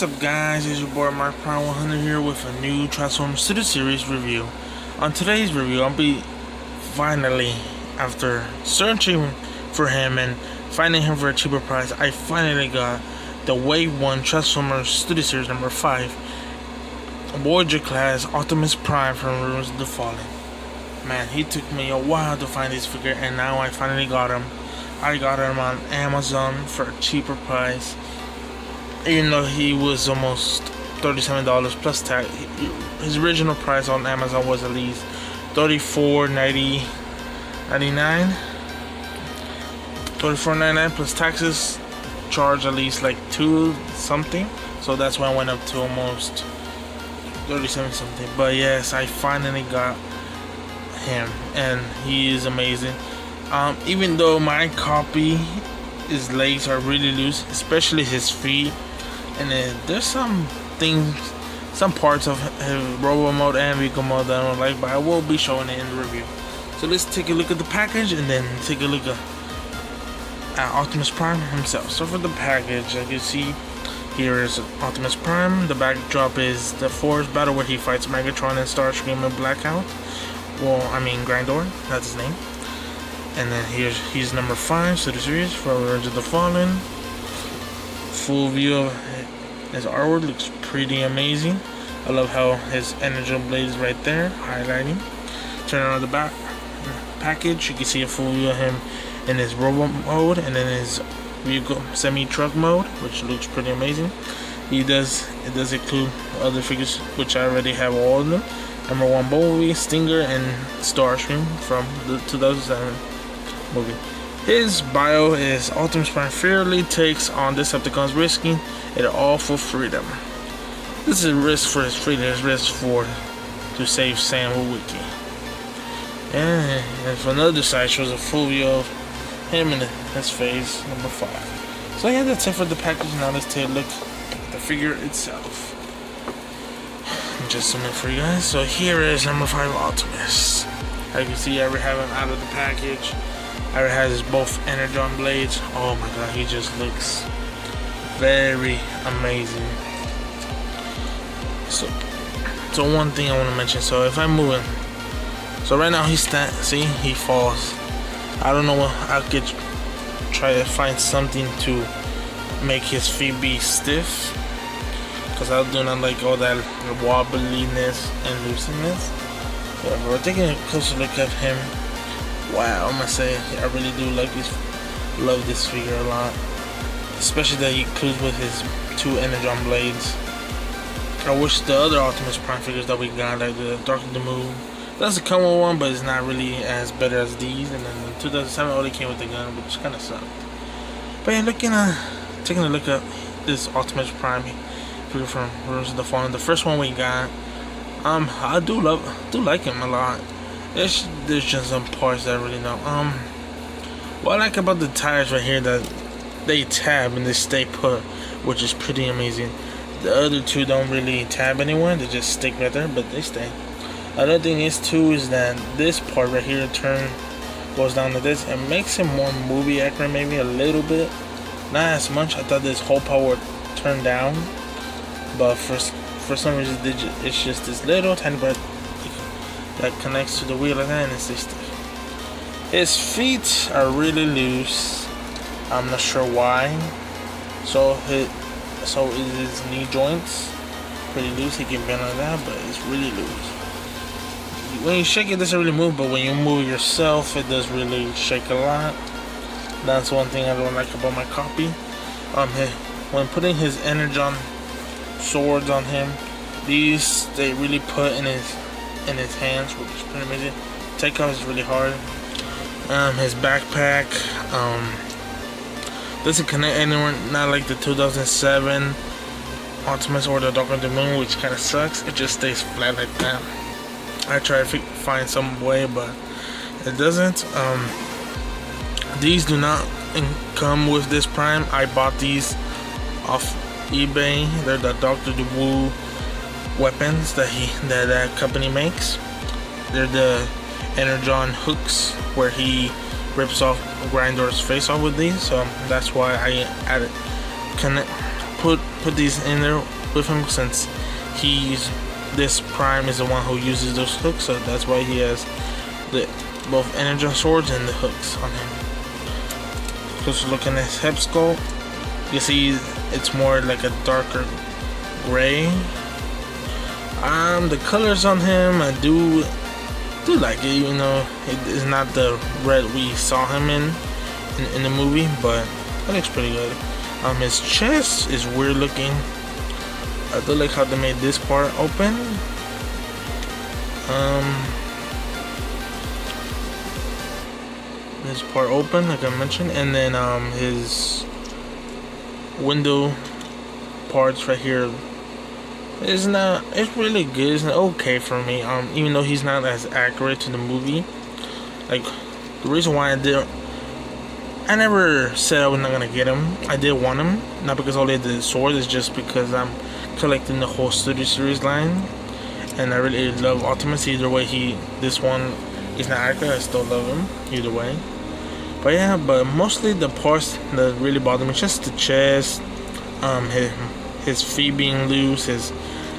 What's up, guys? It's your boy Mark Prime 100 here with a new Transformers Studio Series review. On today's review, I'll be finally, after searching for him and finding him for a cheaper price, I finally got the Wave 1 Transformers Studio Series number 5 Voyager class Optimus Prime from Revenge of the Fallen. Man, he took me a while to find this figure, and now I finally got him. I got him on Amazon for a cheaper price, even though he was almost $37 plus tax. His original price on Amazon was at least $34.99. $34.99 plus taxes, charge at least like $2 something. So that's why I went up to almost $37 something. But yes, I finally got him, and he is amazing. Even though my copy, his legs are really loose, especially his feet, and then there's some things, some parts of his robo mode and vehicle mode that I don't like, but I will be showing it in the review. So let's take a look at the package and then take a look at Optimus Prime himself. So for the package, like you see, here is Optimus Prime. The backdrop is the Force battle where he fights Megatron and Starscream and Blackout. Well, I mean Grindor, that's his name. And then he's number 5, so the series for Revenge of the Fallen. Full view of his artwork looks pretty amazing. I love how his energy blade is right there, highlighting. Turn on the back package, you can see a full view of him in his robot mode and then his vehicle semi-truck mode, which looks pretty amazing. It does include other figures, which I already have all of them. Number 1 Bumblebee, Stinger, and Starscream from the 2007 movie. His bio is Optimus Prime fearlessly takes on Decepticons, risking it all for freedom. This is a risk for his freedom, his risk to save Sam Witwicky. And for another side shows a full view of him in his face, number 5. So yeah, that's it for the package. Now let's take a look at the figure itself. Just zoom in for you guys. So here is number 5 Optimus. As you can see, I already have him out of the package. I already has his both Energon blades. Oh my god, he just looks very amazing. So one thing I want to mention. So if I move him, so right now he falls. I don't know what I could try to find something to make his feet be stiff, because I do not like all that wobbliness and looseness. But we're taking a closer look at him. Wow, I must say I really do love this figure a lot, especially that he includes with his 2 Energon blades. I wish the other Optimus Prime figures that we got, like the Dark of the Moon, that's a common one, but it's not really as better as these. And then the 2007 only came with the gun, which kind of sucked. But yeah, taking a look at this Optimus Prime figure from Revenge of the Fallen, the first one we got, I do like him a lot. There's just some parts that I really know. What I like about the tires right here, that they tab and they stay put, which is pretty amazing. The other 2 don't really tab anywhere, they just stick right there, but they stay. Another thing is too is that this part right here, goes down to this, and makes him more movie accurate, maybe a little bit, not as much. I thought this whole part would turn down, but for some reason it's just this little tiny part that connects to the wheel like that, and it's stiff. His feet are really loose. I'm not sure why. So his knee joints pretty loose. He can bend like that, but it's really loose. When you shake it, it doesn't really move, but when you move yourself, it does really shake a lot. That's one thing I don't like about my copy. When putting his Energon swords on him, these they really put in his hands, which is pretty amazing. Takeoff is really hard. His backpack doesn't connect anywhere, not like the 2007 Optimus or the Dark of the Moon, which kind of sucks. It just stays flat like that. I try to find some way, but it doesn't. These do not come with this Prime. I bought these off eBay. They're the Dr. Wu weapons that company makes. They're the Energon hooks where he rips off Grindor's face off with these, so that's why I put these in there with him since this Prime is the one who uses those hooks, so that's why he has the both energon swords and the hooks on him. Just looking at his head sculpt, you see it's more like a darker gray. The colors on him, I do like it, even though it is not the red we saw him in the movie, but it looks pretty good. His chest is weird looking. I do like how they made this part open. This part open, like I mentioned, and then his window parts right here. It's really good. It's okay for me. Even though he's not as accurate to the movie. Like, the reason why I never said I was not gonna get him. I did want him, not because only the sword, it's just because I'm collecting the whole Studio Series line, and I really love Optimus. Either way, this one is not accurate. I still love him either way. But yeah, but mostly the parts that really bother me, just the chest, his feet being loose, his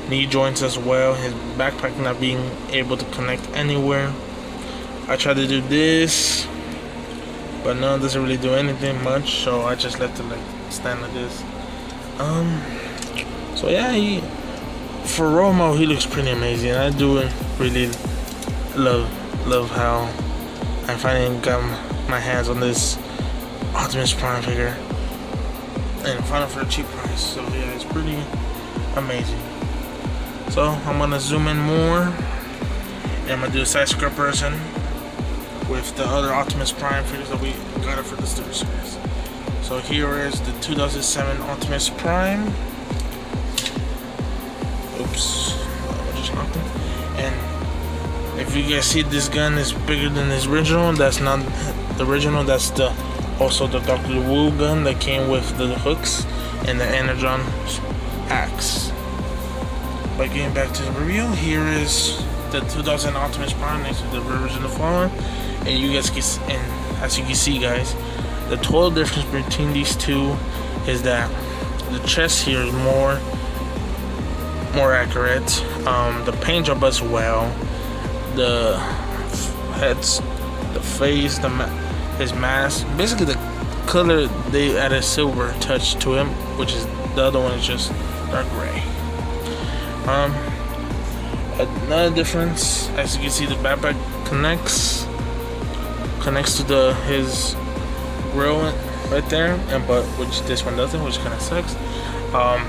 knee joints as well, his backpack not being able to connect anywhere. I tried to do this, but no, it doesn't really do anything much, so I just let it like stand like this. So yeah, for Romo, he looks pretty amazing. I do really love how I finally got my hands on this Optimus Prime figure and found it for a cheap price. So yeah, it's pretty amazing. So I'm gonna zoom in more, and I'm gonna do a side comparison with the other Optimus Prime figures that we got it for the Studio Series. So here is the 2007 Optimus Prime. Oops, just knocked it. And if you guys see, this gun is bigger than his original. That's not the original. That's also the Dr. Wu gun that came with the hooks and the energon axe. But getting back to the review, here is the 2000 Optimus Prime next to the Rivers of the Fallen, and you guys can, and as you can see, guys, the total difference between these two is that the chest here is more accurate. The paint job as well, the heads, the face, his mask, basically the color, they added silver touch to him, which is the other one is just dark gray. Another difference, as you can see, the backpack connects to his grill right there, but which this one doesn't, which kind of sucks. I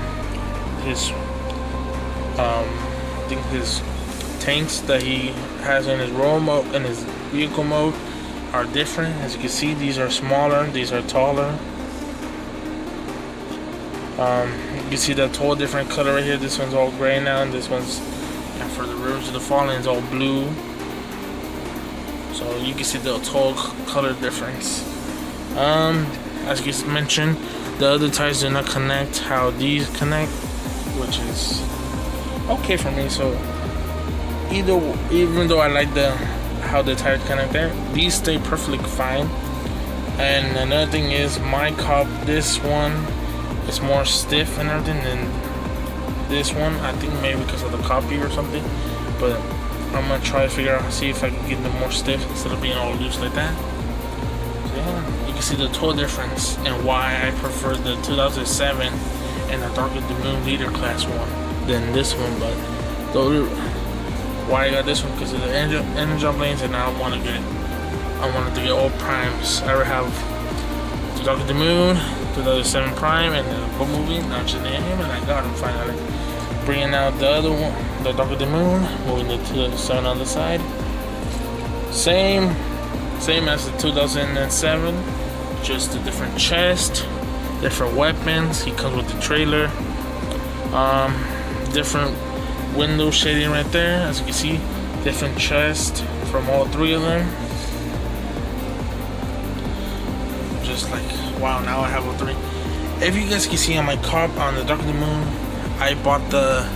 think his tanks that he has in his roll mode and his vehicle mode are different. As you can see, these are smaller, these are taller. You can see that total different color right here. This one's all gray now, and this one's, and for the Rivers of the Fallen, is all blue. So you can see the total color difference. As you mentioned, the other tires do not connect how these connect, which is okay for me. So even though I like how the tires connect there, these stay perfectly fine. And another thing is, my cop, this one is more stiff and everything than this one. I think maybe because of the copy or something, but I'm gonna try to figure out, see if I can get them more stiff instead of being all loose like that. So yeah, you can see the total difference and why I prefer the 2007 and the Dark of the Moon Leader Class one than this one. But why I got this one, because of the energon blades, and I wanted to get all primes. I already have the Dark of the Moon, 2007 Prime, and the Bumblebee. Now just name him, and I got him finally. Bringing out the other one, the Dark of the Moon, moving the 2007 on the side. Same as the 2007, just a different chest, different weapons. He comes with the trailer. Different window shading right there, as you can see. Different chest from all three of them. Just like, wow, now I have all three. If you guys can see on my cart on the Dark of the Moon, I bought the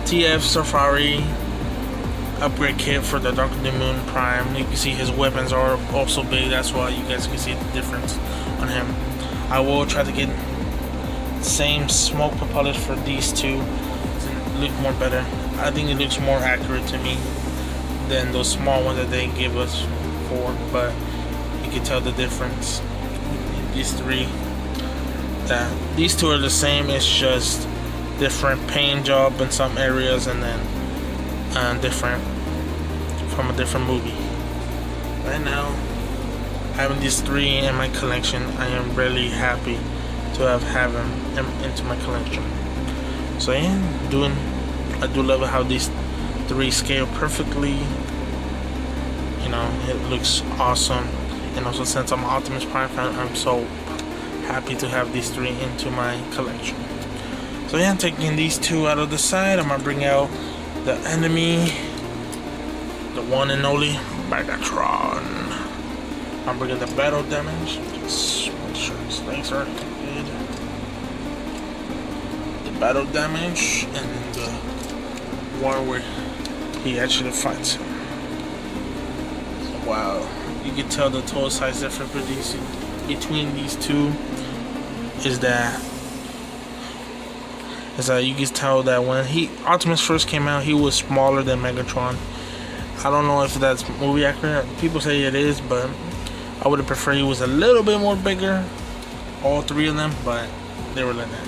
TF Safari upgrade kit for the Dark of the Moon Prime. You can see his weapons are also big. That's why you guys can see the difference on him. I will try to get same smoke propellers for these two to look more better. I think it looks more accurate to me than those small ones that they give us for, but you can tell the difference in these three. These two are the same, it's just different paint job in some areas, and then different from a different movie. Right now, having these three in my collection, I am really happy to have them into my collection. So yeah, I do love how these three scale perfectly. You know, it looks awesome. And also, since I'm an Optimus Prime fan, I'm so happy to have these three into my collection. So yeah, I'm taking these two out of the side. I'm gonna bring out the enemy, the one and only Megatron. I'm bringing the battle damage. Just make sure his legs are good. The battle damage and the one where he actually fights him. Wow, you can tell the total size difference between these two is that you can tell that when Optimus first came out, he was smaller than Megatron. I don't know if that's movie accurate. People say it is, but I would have preferred he was a little bit more bigger, all three of them, but they were like that.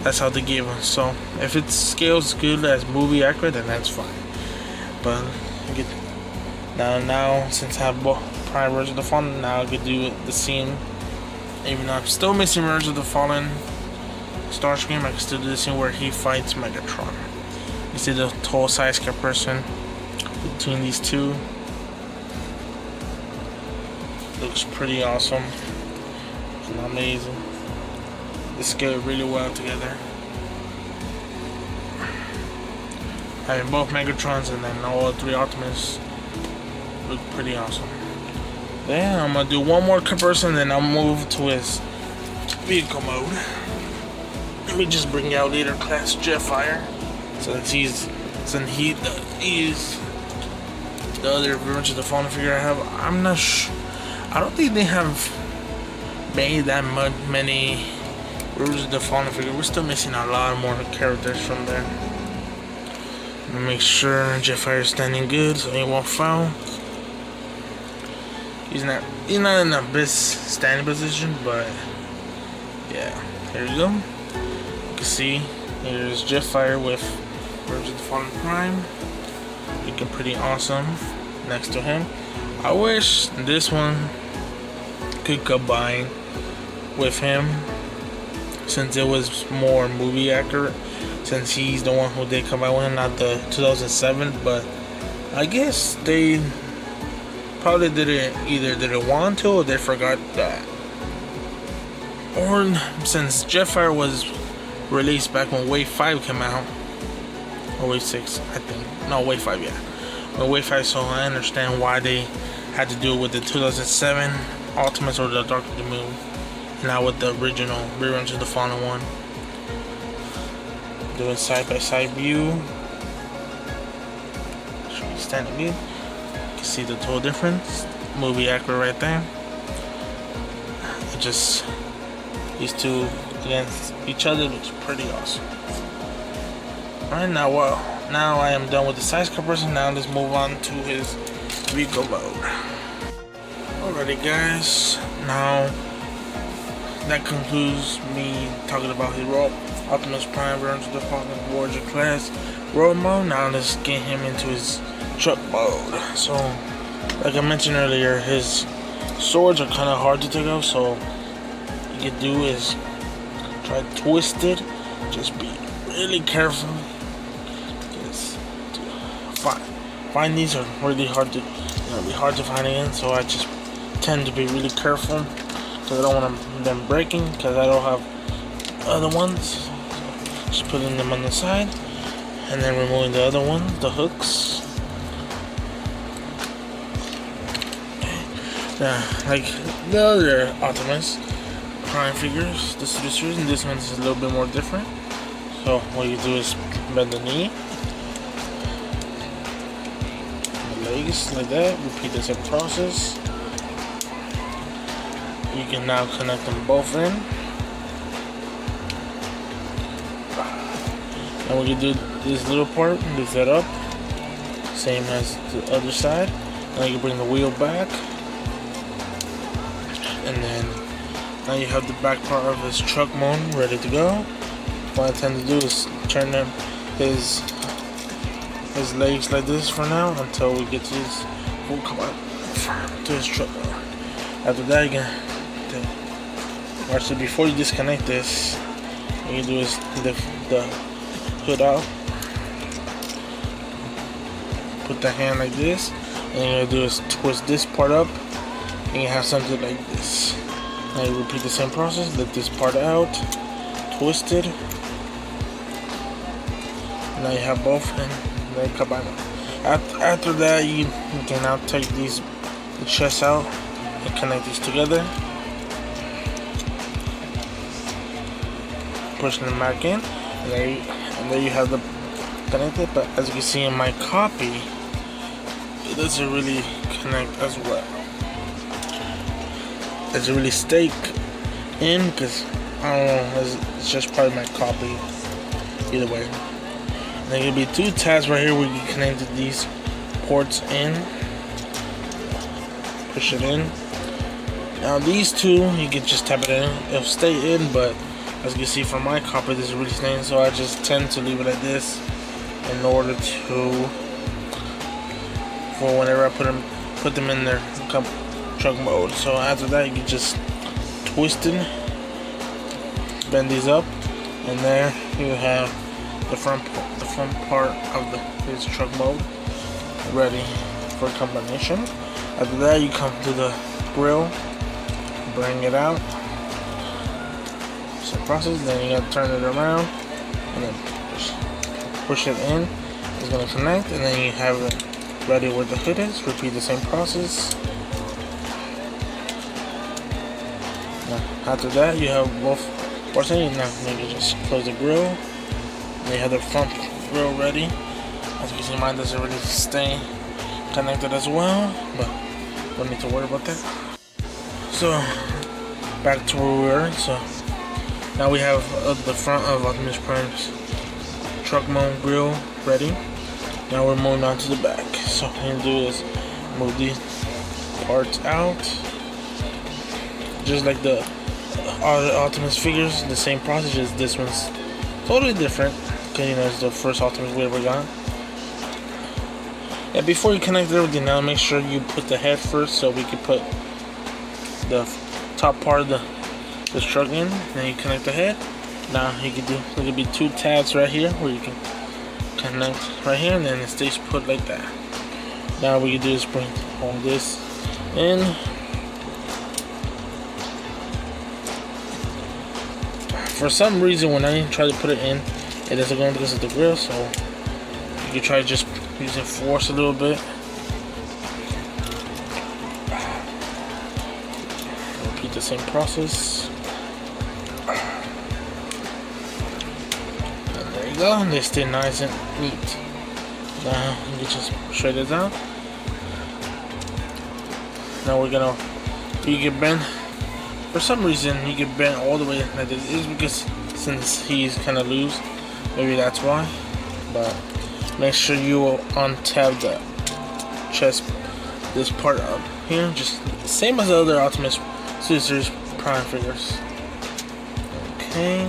That's how they gave us. So if it scales good as movie accurate, then that's fine. But now since I have both Prime Revenge of the Fallen, now I could do the scene. Even though I'm still missing Revenge of the Fallen Starscream, I can still do the scene where he fights Megatron. You see the tall size comparison between these two. Looks pretty awesome and amazing. They scale really well together. Having both Megatrons and then all three Optimus look pretty awesome. Then I'm gonna do one more comparison, then I'll move to his vehicle mode. Let me just bring out Leader Class Jetfire, since he is the other Revenge of the Fallen figure I have. I'm not sure. I don't think they have made that many Revenge of the Fallen figure. We're still missing a lot more characters from there. I'm gonna make sure Jetfire is standing good so he won't foul. He's not in the best standing position, but yeah, here we go. You can see here's Jetfire with Revenge of the Fallen Prime, looking pretty awesome next to him. I wish this one could combine with him, since it was more movie accurate, since he's the one who did combine with him, not the 2007. But I guess they probably didn't want to, or they forgot that. Or since Jetfire was released back when Wave 5 came out, or Wave 6, I think. No, Wave 5, yeah. Well, Wave 5, so I understand why they had to do it with the 2007 Optimus or the Dark of the Moon, not with the original Revenge of the Fallen one. Doing side-by-side view. Standing good. You can see the total difference. Movie accurate right there. It just, these two against each other looks pretty awesome. Alright, now I am done with the size comparison. Now let's move on to his vehicle mode. Alrighty guys, now that concludes me talking about his Optimus Prime Revenge of the Fallen Voyager class road mode. Now let's get him into his truck mode. So like I mentioned earlier, his swords are kind of hard to take off, so what you can do is try to twist it. Just be really careful. Find these are really hard to, be hard to find again, so I just tend to be really careful because I don't want them breaking, because I don't have other ones. So just putting them on the side and then removing the other ones, the hooks. Like the other Optimus Prime figures, this is the series, and this one is a little bit more different. So what you do is bend the knee, legs like that. Repeat the same process. You can now connect them both in. And we can do this little part, lift that up, same as the other side. Now you can bring the wheel back, and then now you have the back part of his truck motor ready to go. What I tend to do is turn them his legs like this for now until we get to his to his truck motor. After that, you can actually, before you disconnect this, what you do is lift the hood out, put the hand like this, and you're gonna do is twist this part up, and you have something like this. Now you repeat the same process, lift this part out, twist it, now you have both, and they combine them. After that, you can now take the chest out and connect these together, pushing them back in, and there you have the connected. But as you can see in my copy, it doesn't really connect as well. It doesn't really stay in because I don't know. It's just part of my copy. Either way, and there will be two tabs right here where you can connect these ports in. Push it in. Now these two, you can just tap it in. It'll stay in, but as you can see from my copy, this is really staying, so I just tend to leave it like this in order to, for whenever I put them in their truck mode. So after that, you can just twist it, bend these up, and there you have the front part of his truck mode ready for combination. After that, you come to the grill, bring it out. Process, then you gotta turn it around and then push it in. It's gonna connect, and then you have it ready where the hood is. Repeat the same process. Now, after that, you have both parts in. Now you can just close the grill. And you have the front grill ready. As you can see, mine doesn't really stay connected as well, but don't need to worry about that. So back to where we were. So now we have the front of Optimus Prime's truck mount grill ready. Now we're moving on to the back. So what I'm gonna do is move these parts out, just like the other Optimus figures. The same process, just this one's totally different because you know it's the first Optimus we ever got. And before you connect everything, now make sure you put the head first, so we can put the top part of this truck in. Then you connect the head. Now you can do, there could be two tabs right here where you can connect right here, and then it stays put like that. Now what we can do is bring all this in. For some reason, when I try to put it in, it doesn't go in because of the grill. So you can try just using force a little bit. Repeat the same process. And there you go. And they stay nice and neat. Now you can just shred it down. Now you can bend. For some reason, you can bend all the way like this. It's because since he's kind of loose, maybe that's why. But make sure you untab the chest, this part up here, just same as the other Optimus Series Prime figures. Okay,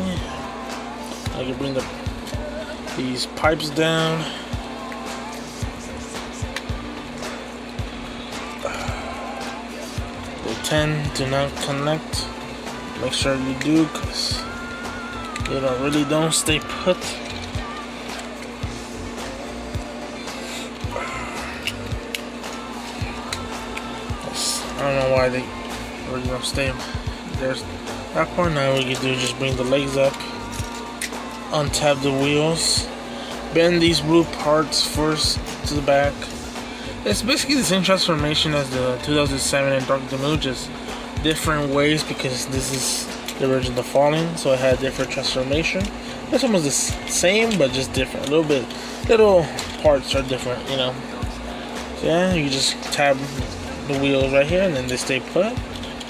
I can bring these pipes down. They tend to not connect. Make sure you do, because they don't stay put. I don't know why they really don't stay. There's that part. Now what you can do is just bring the legs up, untap the wheels, bend these blue parts first to the back. It's basically the same transformation as the 2007 and Dark of the Moon, just different ways, because this is the original Fallen, so it had different transformation. This one was the same, but just different. Little parts are different, you know. So yeah, you just tab the wheels right here, and then they stay put.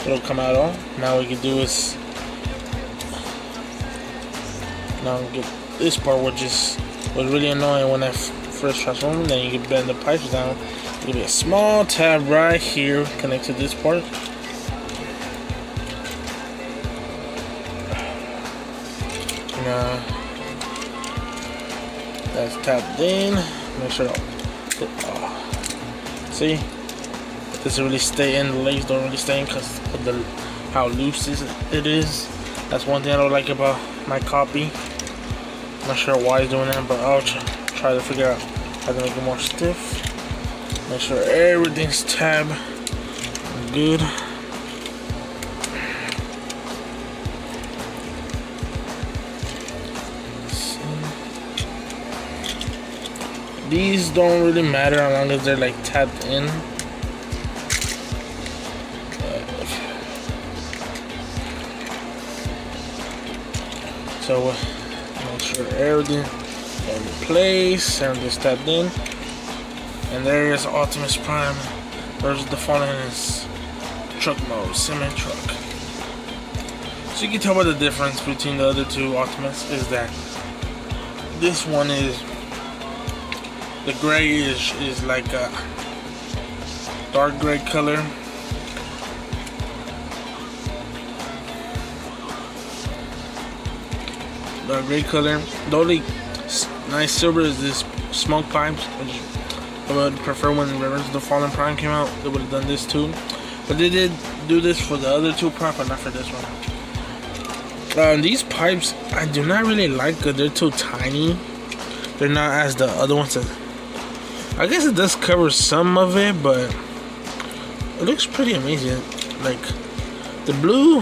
It'll come out all. Now what you can do is now get this part, which was really annoying when I first transformed. Then you can bend the pipes down. There'll be a small tab right here connected to this part. Now that's tapped in. Make sure see, it doesn't really stay in. The legs don't really stay in because of how loose it is. That's one thing I don't like about my copy. Not sure why it's doing that, but I'll try to figure out how to make it more stiff. Make sure everything's tabbed good. These don't really matter as long as they're like tapped in. So make sure everything in place, everything's tapped in. And there is Optimus Prime versus the Fallen in his truck mode, semi-truck. So you can tell by the difference between the other two Optimus is that this one is, the gray is like a dark gray color. Dark gray color. The only nice silver is this smoke pipes, which I would prefer when Revenge of the Fallen Prime came out. They would have done this too, but they did do this for the other two Prime, but not for this one. These pipes I do not really like because they're too tiny. They're not as the other ones. I guess it does cover some of it, but it looks pretty amazing. Like the blue,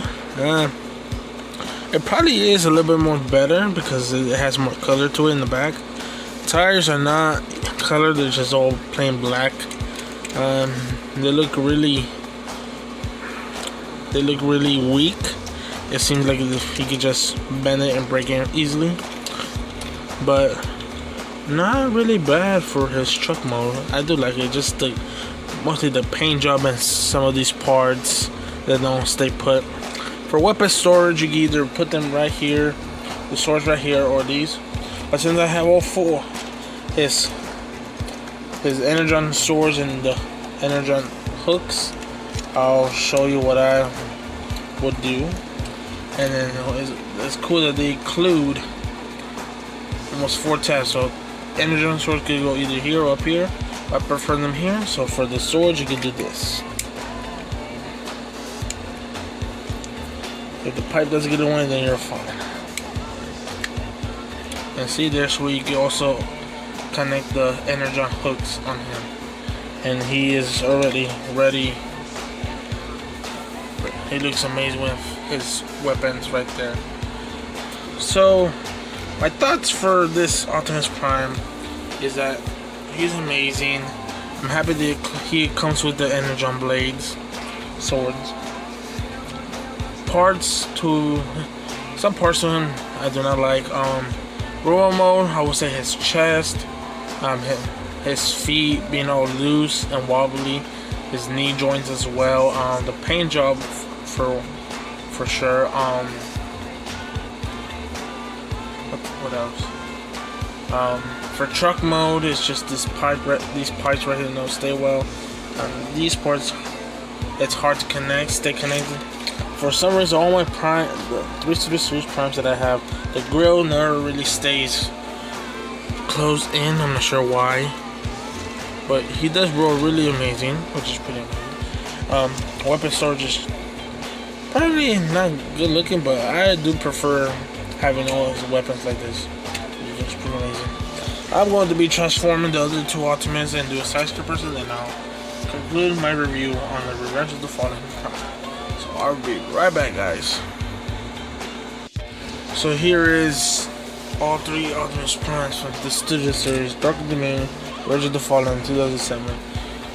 it probably is a little bit more better because it has more color to it in the back. Tires are not colored; they're just all plain black. They look really weak. It seems like if you could just bend it and break it easily, but not really bad for his truck mode. I do like it. Just mostly the paint job and some of these parts that don't stay put. For weapon storage, you can either put them right here, the storage right here, or these. But since I have all four, his energon swords and the energon hooks, I'll show you what I would do. And then it's cool that they include almost 4 tabs. So energon swords could go either here or up here. I prefer them here. So for the swords, you can do this. If the pipe doesn't get away, then you're fine. And see, there's where you can also connect the energon hooks on him. And he is already ready. He looks amazing with his weapons right there. So, my thoughts for this Optimus Prime is that he's amazing. I'm happy that he comes with the energon blades, swords. Some parts to him I do not like. Robo mode, I would say his chest, his feet being all loose and wobbly, his knee joints as well. The paint job for sure. What else? For truck mode, it's just these pipes right here don't stay well. These parts, it's hard to stay connected. For some reason, all my the 3 Super Series Primes that I have, the grill never really stays closed in. I'm not sure why, but he does roll really amazing, which is pretty amazing. Weapon storage is probably not good looking, but I do prefer having all his weapons like this. It's pretty amazing. I'm going to be transforming the other two Optimus and do a side script, and then I'll conclude my review on the Revenge of the Fallen Prime. So I'll be right back, guys. So here is all 3 Optimus Primes from the Studio Series: Dark of the Moon, Revenge of the Fallen 2007.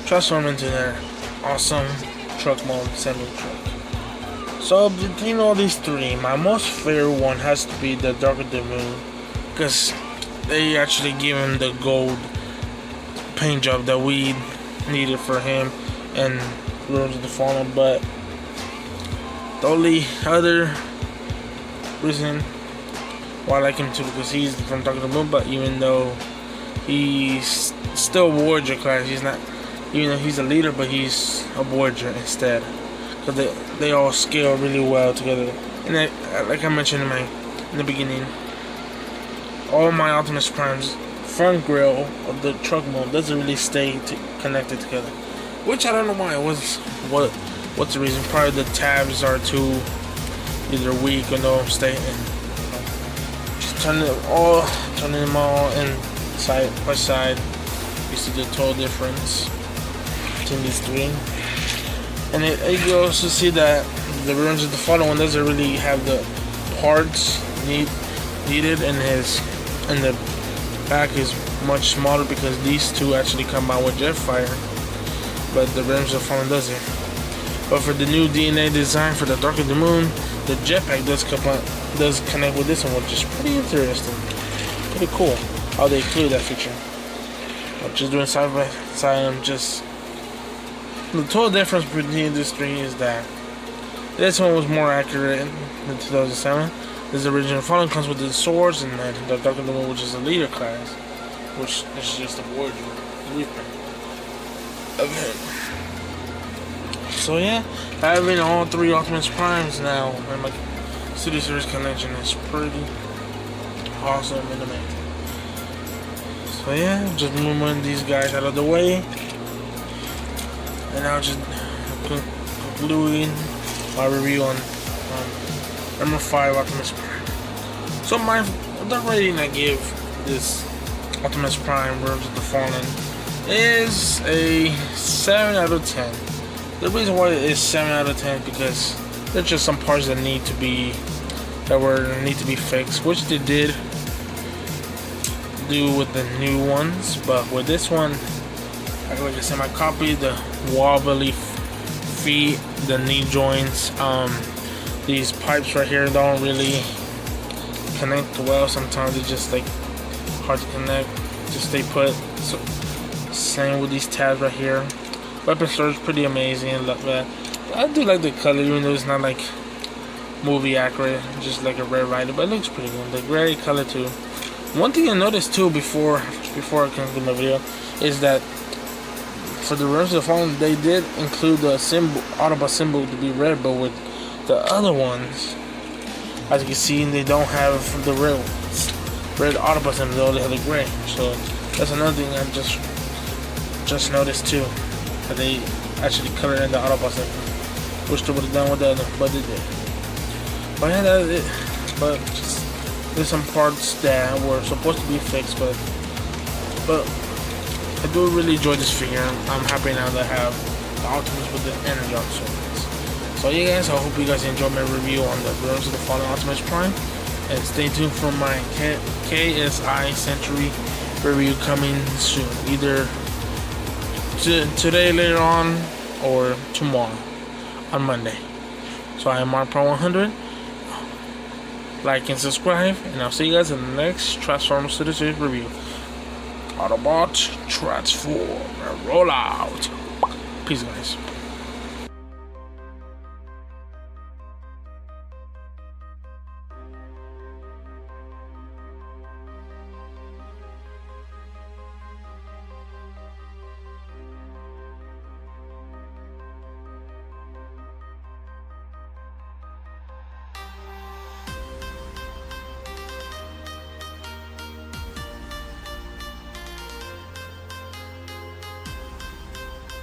Transform into their awesome truck mode, semi-truck. So between all these 3, my most favorite one has to be the Dark of the Moon, because they actually give him the gold paint job that we needed for him and Revenge of the Fallen. But the only other reason why I like him too, because he's from Dark of the Moon, but even though he's still Voyager class, he's not, even though he's a leader, but he's a Voyager instead, because they all scale really well together. And like I mentioned in the beginning, all my Optimus Primes front grille of the truck mode doesn't really stay connected together, which I don't know why. What's the reason? Probably the tabs are too either weak or don't stay in. Just turning them all in side by side. You see the total difference between these three, and you also see that the Revenge of the Fallen one doesn't really have the parts needed, and the back is much smaller because these two actually come out with Jetfire, but the Revenge of the Fallen doesn't. But for the new DNA design for the Dark of the Moon, the jetpack does connect with this one, which is pretty interesting, pretty cool how they include that feature. I'm just doing side by side. The total difference between these three is that this one was more accurate than 2007. This original Fallen comes with the swords, and then the Dark of the Moon, which is a leader class, which is just a Voyager reprint of him. So yeah, having all three Optimus Primes now in my City Series collection is pretty awesome and amazing. So yeah, just moving these guys out of the way, and now just concluding my review on number 5 Optimus Prime. So the rating I give this Optimus Prime Revenge of the Fallen is a 7 out of 10. The reason why it is 7 out of 10 because there's just some parts that need to be fixed, which they did do with the new ones. But with this one, like I said, I copied the wobbly feet, the knee joints. These pipes right here don't really connect well. Sometimes they're just like hard to connect. Just stay put. So same with these tabs right here. Weapon storage pretty amazing. I do like the color, even though it's not like movie accurate, just like a Red Rider, but it looks pretty good. The gray color too. One thing I noticed too before I conclude my video is that for the Revenge of the Fallen, they did include the symbol, Autobot symbol, to be red, but with the other ones, as you can see, they don't have the red Autobot symbol. They only have the gray. So that's another thing I just noticed too. That they actually colored in the Autobot symbol. Wish they would have done with the other, but they did. But yeah, that's it. But just, there's some parts that were supposed to be fixed, but I do really enjoy this figure. I'm happy now that I have the Optimus with the energy on swords. So yeah guys, I hope you guys enjoyed my review on the Revenge of the Fallen Optimus Prime. And stay tuned for my KSI Century review coming soon. Either today later on or tomorrow on Monday. So I am Mark Pro 100. Like and subscribe, and I'll see you guys in the next Transformers City Series review. Autobots transform and roll out. Peace guys.